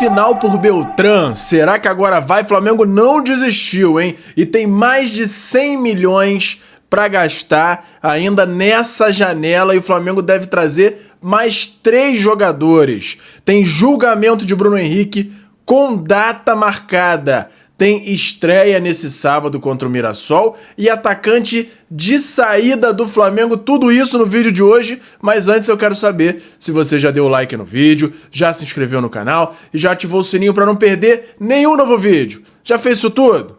final por Beltrán. Será que agora vai? Flamengo não desistiu, hein? E tem mais de 100 milhões para gastar ainda nessa janela e o Flamengo deve trazer mais 3 jogadores. Tem julgamento de Bruno Henrique com data marcada. Tem estreia nesse sábado contra o Mirassol e atacante de saída do Flamengo. Tudo isso no vídeo de hoje, mas antes eu quero saber se você já deu like no vídeo, já se inscreveu no canal e já ativou o sininho para não perder nenhum novo vídeo. Já fez isso tudo?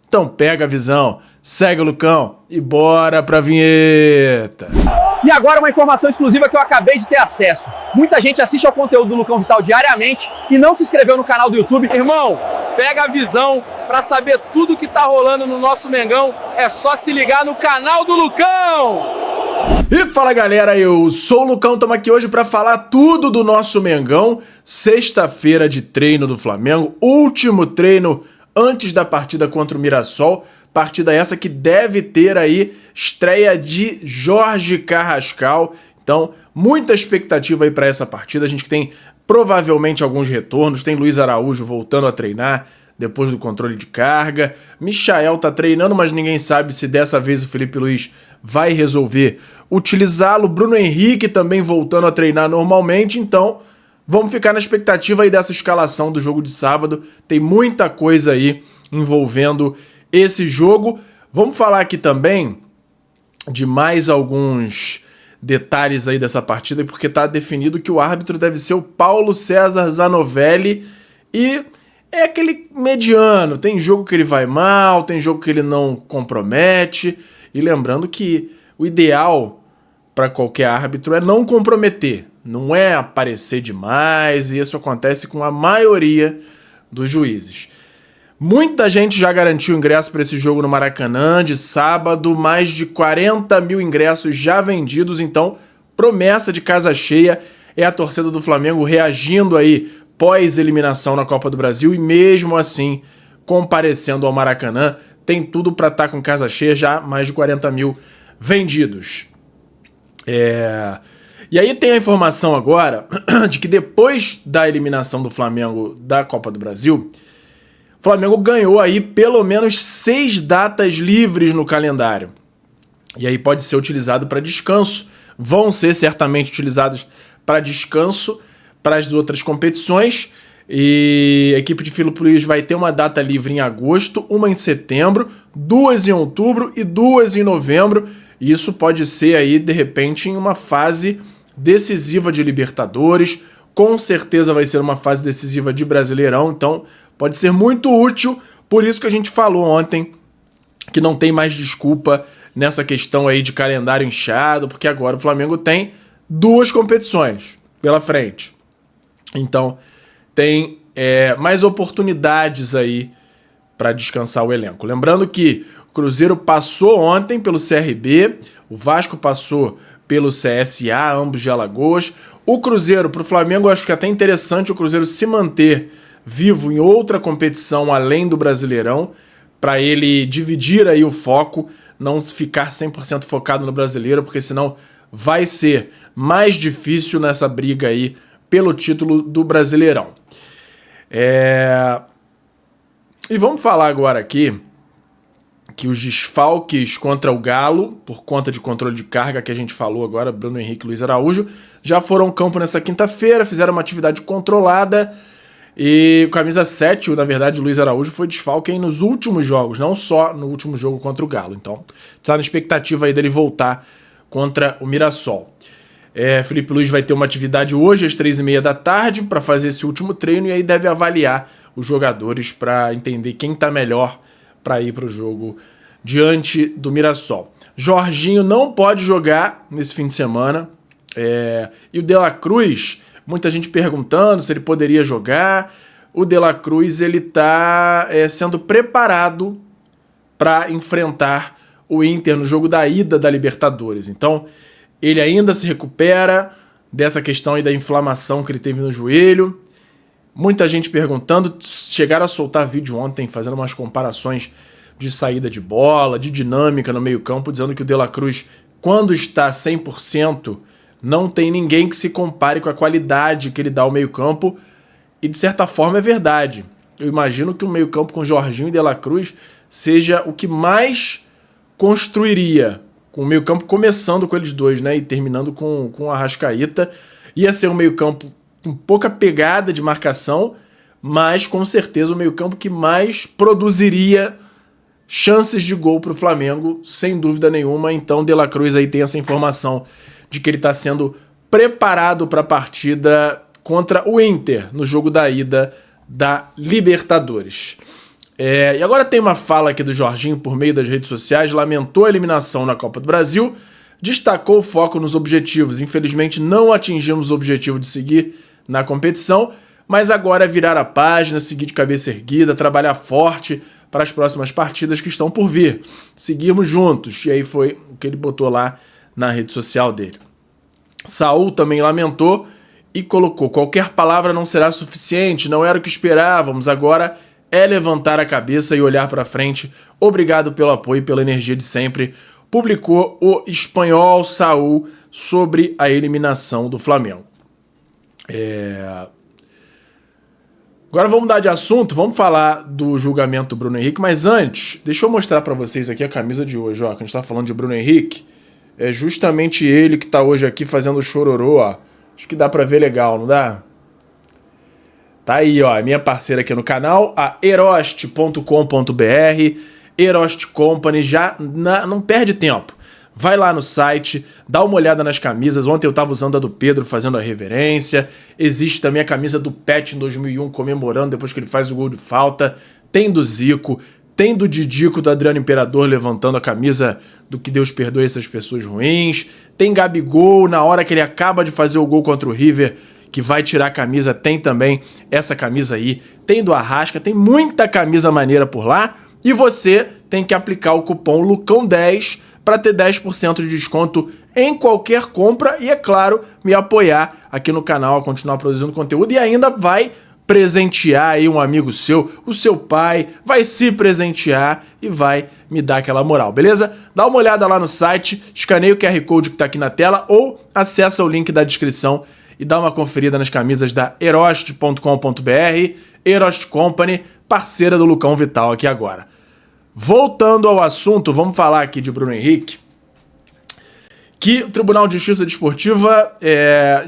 Então pega a visão, segue o Lucão e bora pra vinheta. E agora uma informação exclusiva que eu acabei de ter acesso. Muita gente assiste ao conteúdo do Lucão Vital diariamente e não se inscreveu no canal do YouTube. Irmão, pega a visão para saber tudo que tá rolando no nosso Mengão. É só se ligar no canal do Lucão! E fala galera, eu sou o Lucão, estamos aqui hoje para falar tudo do nosso Mengão. Sexta-feira de treino do Flamengo, último treino antes da partida contra o Mirassol. Partida essa que deve ter aí estreia de Jorge Carrascal. Então, muita expectativa aí para essa partida. A gente tem provavelmente alguns retornos. Tem Luiz Araújo voltando a treinar depois do controle de carga. Michael tá treinando, mas ninguém sabe se dessa vez o Felipe Luiz vai resolver utilizá-lo. Bruno Henrique também voltando a treinar normalmente. Então, vamos ficar na expectativa aí dessa escalação do jogo de sábado. Tem muita coisa aí envolvendo esse jogo. Vamos falar aqui também de mais alguns detalhes aí dessa partida, porque tá definido que o árbitro deve ser o Paulo César Zanovelli e é aquele mediano. Tem jogo que ele vai mal, tem jogo que ele não compromete. E lembrando que o ideal para qualquer árbitro é não comprometer, não é aparecer demais, e isso acontece com a maioria dos juízes. Muita gente já garantiu ingresso para esse jogo no Maracanã de sábado, mais de 40 mil ingressos já vendidos, então promessa de casa cheia é a torcida do Flamengo reagindo aí pós-eliminação na Copa do Brasil e mesmo assim comparecendo ao Maracanã. Tem tudo para estar com casa cheia, já mais de 40 mil vendidos. E aí tem a informação agora de que depois da eliminação do Flamengo da Copa do Brasil, o Flamengo ganhou aí pelo menos 6 datas livres no calendário. E aí pode ser utilizado para descanso. Vão ser certamente utilizados para descanso para as outras competições. E a equipe de Felipe Luiz vai ter uma data livre em agosto, uma em setembro, 2 em outubro e 2 em novembro. E isso pode ser aí, de repente, em uma fase decisiva de Libertadores. Com certeza vai ser uma fase decisiva de Brasileirão. Então pode ser muito útil, por isso que a gente falou ontem que não tem mais desculpa nessa questão aí de calendário inchado, porque agora o Flamengo tem 2 competições pela frente. Então tem mais oportunidades aí para descansar o elenco. Lembrando que o Cruzeiro passou ontem pelo CRB, o Vasco passou pelo CSA, ambos de Alagoas. O Cruzeiro, para o Flamengo, eu acho que é até interessante o Cruzeiro se manter vivo em outra competição além do Brasileirão, para ele dividir aí o foco, não ficar 100% focado no Brasileiro, porque senão vai ser mais difícil nessa briga aí pelo título do Brasileirão. E vamos falar agora aqui que os desfalques contra o Galo, por conta de controle de carga que a gente falou agora, Bruno Henrique e Luiz Araújo, já foram ao campo nessa quinta-feira, fizeram uma atividade controlada. E o camisa 7, na verdade, o Luiz Araújo foi desfalque aí nos últimos jogos, não só no último jogo contra o Galo. Então, tá na expectativa aí dele voltar contra o Mirassol. Felipe Luiz vai ter uma atividade hoje às 3h30 da tarde para fazer esse último treino e aí deve avaliar os jogadores para entender quem tá melhor para ir para o jogo diante do Mirassol. Jorginho não pode jogar nesse fim de semana. E o De La Cruz, muita gente perguntando se ele poderia jogar. O De La Cruz ele está sendo preparado para enfrentar o Inter no jogo da ida da Libertadores. Então, ele ainda se recupera dessa questão aí da inflamação que ele teve no joelho. Muita gente perguntando, chegaram a soltar vídeo ontem fazendo umas comparações de saída de bola, de dinâmica no meio-campo, dizendo que o De La Cruz, quando está 100%, não tem ninguém que se compare com a qualidade que ele dá ao meio-campo. E de certa forma é verdade. Eu imagino que o meio-campo com Jorginho e De La Cruz seja o que mais construiria, com o meio-campo começando com eles dois, né, e terminando com o Arrascaeta. Ia ser um meio-campo com pouca pegada de marcação, mas com certeza o meio-campo que mais produziria chances de gol para o Flamengo, sem dúvida nenhuma. Então De La Cruz aí tem essa informação de que ele está sendo preparado para a partida contra o Inter, no jogo da ida da Libertadores. E agora tem uma fala aqui do Jorginho por meio das redes sociais, lamentou a eliminação na Copa do Brasil, destacou o foco nos objetivos. Infelizmente não atingimos o objetivo de seguir na competição, mas agora é virar a página, seguir de cabeça erguida, trabalhar forte para as próximas partidas que estão por vir. Seguirmos juntos. E aí foi o que ele botou lá na rede social dele. Saul também lamentou e colocou: qualquer palavra não será suficiente, não era o que esperávamos, agora é levantar a cabeça e olhar para frente. Obrigado pelo apoio e pela energia de sempre. Publicou o espanhol Saul sobre a eliminação do Flamengo. Agora vamos mudar de assunto, vamos falar do julgamento do Bruno Henrique, mas antes, deixa eu mostrar para vocês aqui a camisa de hoje, ó, que a gente tá falando de Bruno Henrique. É justamente ele que tá hoje aqui fazendo chororô, ó. Acho que dá para ver legal, não dá? Tá aí, ó, a minha parceira aqui no canal, a Erost.com.br, Erost Company, não perde tempo. Vai lá no site, dá uma olhada nas camisas. Ontem eu tava usando a do Pedro fazendo a reverência. Existe também a camisa do Pet em 2001 comemorando depois que ele faz o gol de falta. Tem do Zico, tem do Didico, do Adriano Imperador levantando a camisa do que Deus perdoe essas pessoas ruins. Tem Gabigol na hora que ele acaba de fazer o gol contra o River, que vai tirar a camisa, tem também essa camisa aí. Tem do Arrasca, tem muita camisa maneira por lá. E você tem que aplicar o cupom LUCÃO10 para ter 10% de desconto em qualquer compra e, é claro, me apoiar aqui no canal a continuar produzindo conteúdo e ainda vai presentear aí um amigo seu, o seu pai, vai se presentear e vai me dar aquela moral, beleza? Dá uma olhada lá no site, escaneia o QR Code que tá aqui na tela ou acessa o link da descrição e dá uma conferida nas camisas da Erost.com.br, Erost Company, parceira do Lucão Vital aqui agora. Voltando ao assunto, vamos falar aqui de Bruno Henrique, que o Tribunal de Justiça Desportiva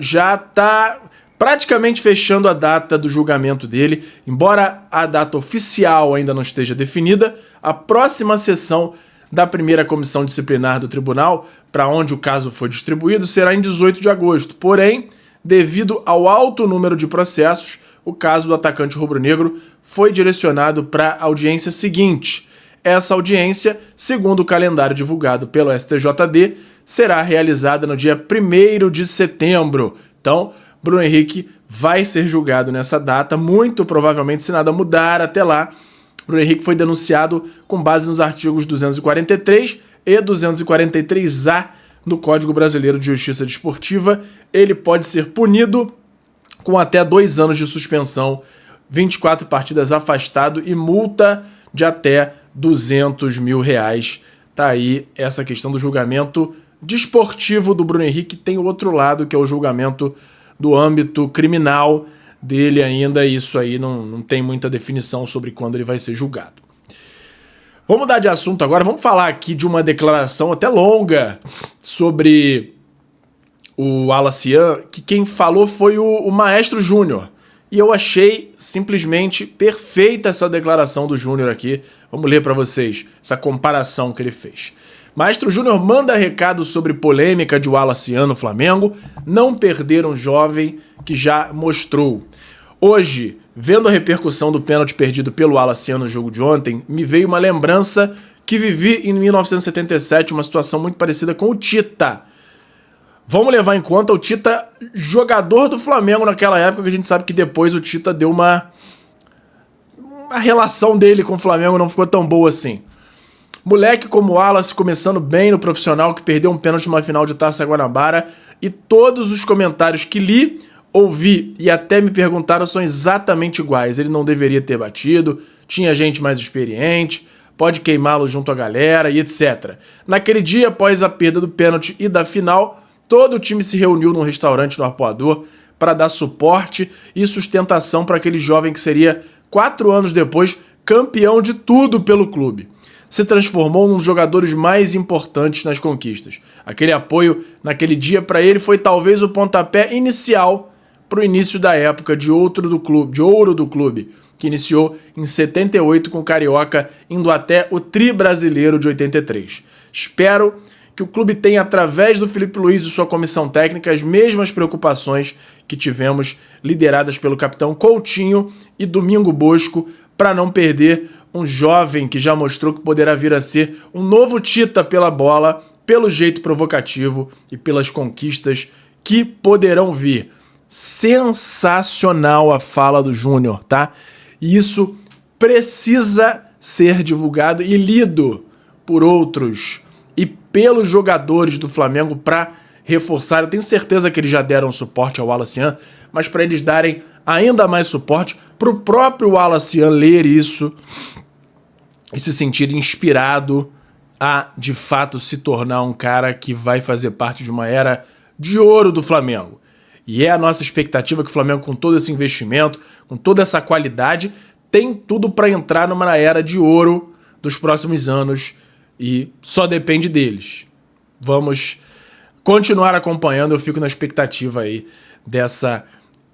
já está praticamente fechando a data do julgamento dele. Embora a data oficial ainda não esteja definida, a próxima sessão da primeira comissão disciplinar do tribunal, para onde o caso foi distribuído, será em 18 de agosto. Porém, devido ao alto número de processos, o caso do atacante rubro-negro foi direcionado para a audiência seguinte. Essa audiência, segundo o calendário divulgado pelo STJD, será realizada no dia 1º de setembro. Então, Bruno Henrique vai ser julgado nessa data, muito provavelmente, se nada mudar até lá. Bruno Henrique foi denunciado com base nos artigos 243 e 243-A do Código Brasileiro de Justiça Desportiva. Ele pode ser punido com até 2 anos de suspensão, 24 partidas afastado e multa de até R$200 mil. Tá aí essa questão do julgamento desportivo do Bruno Henrique. Tem o outro lado, que é o julgamento do âmbito criminal dele ainda. Isso aí não tem muita definição sobre quando ele vai ser julgado. Vamos mudar de assunto agora. Vamos falar aqui de uma declaração até longa sobre o Wallace, que quem falou foi o Maestro Júnior. E eu achei simplesmente perfeita essa declaração do Júnior aqui. Vamos ler para vocês essa comparação que ele fez. Maestro Júnior manda recado sobre polêmica de Wallace no Flamengo. Não perder um jovem que já mostrou. Hoje, vendo a repercussão do pênalti perdido pelo Wallace no jogo de ontem, me veio uma lembrança que vivi em 1977, uma situação muito parecida com o Tita. Vamos levar em conta o Tita, jogador do Flamengo naquela época, que a gente sabe que depois o Tita deu a relação dele com o Flamengo não ficou tão boa assim. Moleque como o Wallace, começando bem no profissional, que perdeu um pênalti numa final de Taça Guanabara, e todos os comentários que li, ouvi e até me perguntaram são exatamente iguais. Ele não deveria ter batido, tinha gente mais experiente, pode queimá-lo junto à galera e etc. Naquele dia, após a perda do pênalti e da final, todo o time se reuniu num restaurante no Arpoador para dar suporte e sustentação para aquele jovem que seria 4 anos depois campeão de tudo pelo clube. Se transformou num dos jogadores mais importantes nas conquistas. Aquele apoio naquele dia para ele foi talvez o pontapé inicial para o início da época de ouro do clube, que iniciou em 78 com o Carioca, indo até o Tri Brasileiro de 83. Espero que o clube tenha, através do Felipe Luiz e sua comissão técnica, as mesmas preocupações que tivemos, lideradas pelo capitão Coutinho e Domingo Bosco, para não perder um jovem que já mostrou que poderá vir a ser um novo Tita pela bola, pelo jeito provocativo e pelas conquistas que poderão vir. Sensacional a fala do Júnior, tá? E isso precisa ser divulgado e lido por outros e pelos jogadores do Flamengo para reforçar. Eu tenho certeza que eles já deram suporte ao Wallace Yan, mas para eles darem ainda mais suporte, para o próprio Wallace Yan ler isso e se sentir inspirado a, de fato, se tornar um cara que vai fazer parte de uma era de ouro do Flamengo. E é a nossa expectativa que o Flamengo, com todo esse investimento, com toda essa qualidade, tem tudo para entrar numa era de ouro dos próximos anos e só depende deles. Vamos continuar acompanhando, eu fico na expectativa aí dessa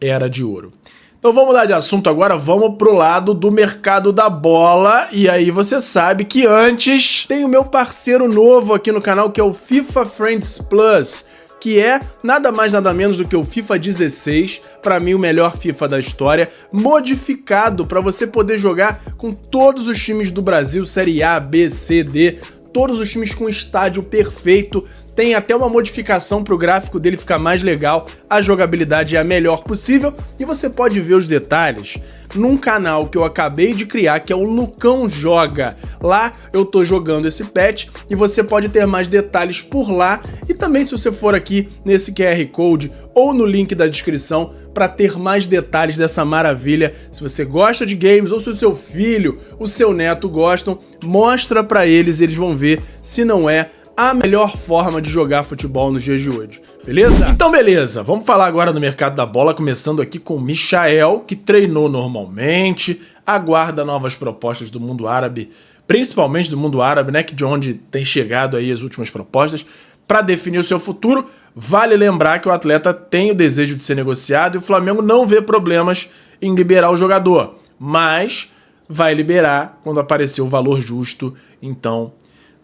era de ouro. Então vamos mudar de assunto agora, vamos pro lado do mercado da bola. E aí você sabe que antes tem o meu parceiro novo aqui no canal, que é o FIFA Friends Plus, que é nada mais nada menos do que o FIFA 16, para mim o melhor FIFA da história, modificado para você poder jogar com todos os times do Brasil, Série A, B, C, D, todos os times com estádio perfeito. Tem até uma modificação para o gráfico dele ficar mais legal, a jogabilidade é a melhor possível e você pode ver os detalhes num canal que eu acabei de criar, que é o Lucão Joga. Lá eu tô jogando esse patch e você pode ter mais detalhes por lá e também se você for aqui nesse QR Code ou no link da descrição para ter mais detalhes dessa maravilha. Se você gosta de games ou se o seu filho, o seu neto gostam, mostra para eles, eles vão ver se não é a melhor forma de jogar futebol nos dias de hoje, beleza? Então beleza, vamos falar agora do mercado da bola, começando aqui com o Michael, que treinou normalmente, aguarda novas propostas do mundo árabe, principalmente do mundo árabe, né, que de onde tem chegado aí as últimas propostas, para definir o seu futuro. Vale lembrar que o atleta tem o desejo de ser negociado e o Flamengo não vê problemas em liberar o jogador, mas vai liberar quando aparecer o valor justo. Então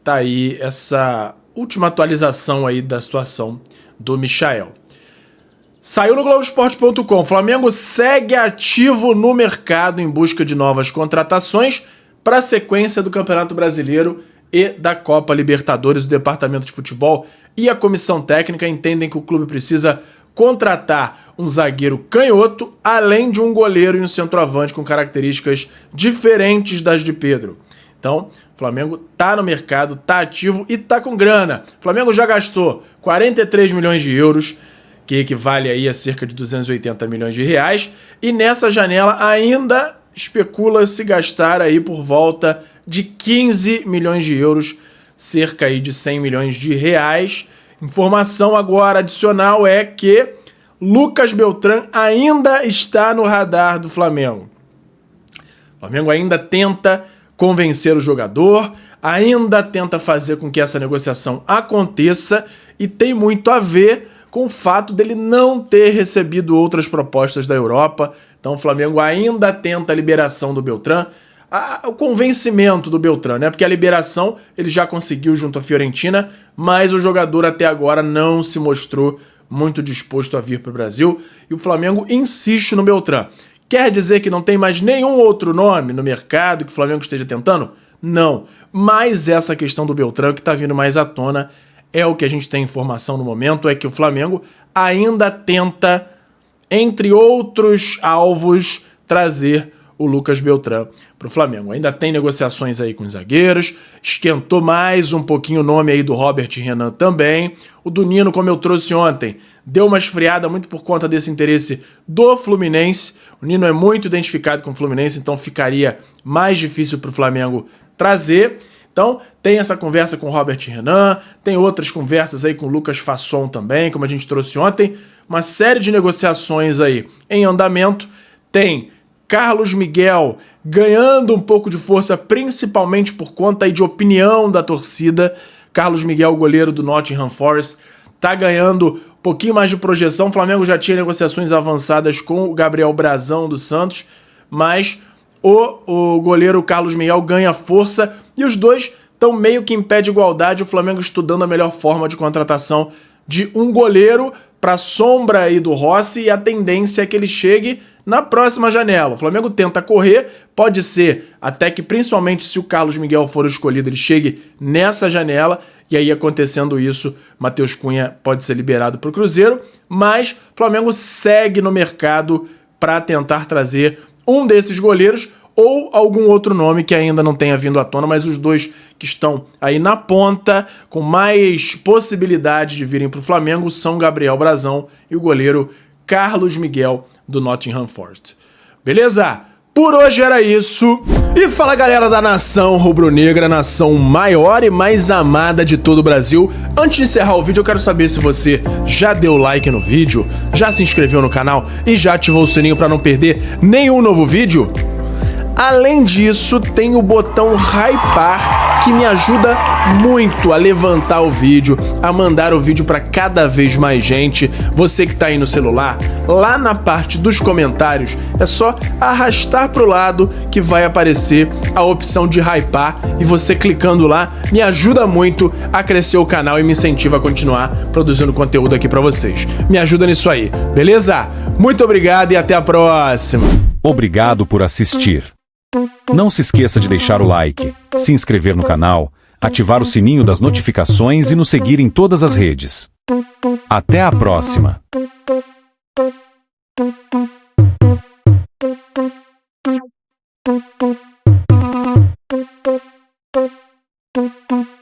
tá aí essa última atualização aí da situação do Michael. Saiu no Globoesporte.com. Flamengo segue ativo no mercado em busca de novas contratações para a sequência do Campeonato Brasileiro e da Copa Libertadores. O Departamento de Futebol e a Comissão Técnica entendem que o clube precisa contratar um zagueiro canhoto, além de um goleiro e um centroavante com características diferentes das de Pedro. Então, o Flamengo tá no mercado, tá ativo e tá com grana. O Flamengo já gastou 43 milhões de euros, que equivale aí a cerca de 280 milhões de reais, e nessa janela ainda especula-se gastar aí por volta de 15 milhões de euros, cerca aí de 100 milhões de reais. Informação agora adicional é que Lucas Beltrán ainda está no radar do Flamengo. O Flamengo ainda tenta convencer o jogador, ainda tenta fazer com que essa negociação aconteça e tem muito a ver com o fato dele não ter recebido outras propostas da Europa. Então o Flamengo ainda tenta a liberação do Beltrán, o convencimento do Beltrán, né? Porque a liberação ele já conseguiu junto à Fiorentina, mas o jogador até agora não se mostrou muito disposto a vir para o Brasil e o Flamengo insiste no Beltrán. Quer dizer que não tem mais nenhum outro nome no mercado que o Flamengo esteja tentando? Não. Mas essa questão do Beltrán que está vindo mais à tona é o que a gente tem informação no momento, é que o Flamengo ainda tenta, entre outros alvos, trazer o Lucas Beltrán para o Flamengo. Ainda tem negociações aí com os zagueiros, esquentou mais um pouquinho o nome aí do Robert Renan também. O do Nino, como eu trouxe ontem, deu uma esfriada muito por conta desse interesse do Fluminense. O Nino é muito identificado com o Fluminense, então ficaria mais difícil para o Flamengo trazer. Então, tem essa conversa com o Robert Renan, tem outras conversas aí com o Lucas Fasson também, como a gente trouxe ontem, uma série de negociações aí em andamento. Tem Carlos Miguel ganhando um pouco de força, principalmente por conta aí de opinião da torcida. Carlos Miguel, goleiro do Nottingham Forest, tá ganhando um pouquinho mais de projeção. O Flamengo já tinha negociações avançadas com o Gabriel Brazão do Santos, mas o goleiro Carlos Miguel ganha força e os dois estão meio que em pé de igualdade. O Flamengo estudando a melhor forma de contratação de um goleiro para sombra aí do Rossi, e a tendência é que ele chegue na próxima janela. O Flamengo tenta correr, pode ser até que, principalmente se o Carlos Miguel for escolhido, ele chegue nessa janela, e aí acontecendo isso, Matheus Cunha pode ser liberado para o Cruzeiro, mas o Flamengo segue no mercado para tentar trazer um desses goleiros ou algum outro nome que ainda não tenha vindo à tona, mas os dois que estão aí na ponta, com mais possibilidade de virem para o Flamengo, são Gabriel Brazão e o goleiro Carlos Miguel do Nottingham Forest. Beleza? Por hoje era isso. E fala, galera da nação rubro-negra, nação maior e mais amada de todo o Brasil. Antes de encerrar o vídeo, eu quero saber se você já deu like no vídeo, já se inscreveu no canal e já ativou o sininho para não perder nenhum novo vídeo. Além disso, tem o botão hypar, que me ajuda muito a levantar o vídeo, a mandar o vídeo para cada vez mais gente. Você que está aí no celular, lá na parte dos comentários, é só arrastar para o lado que vai aparecer a opção de hypar, e você clicando lá me ajuda muito a crescer o canal e me incentiva a continuar produzindo conteúdo aqui para vocês. Me ajuda nisso aí, beleza? Muito obrigado e até a próxima! Obrigado por assistir. Não se esqueça de deixar o like, se inscrever no canal, ativar o sininho das notificações e nos seguir em todas as redes. Até a próxima! Thank you.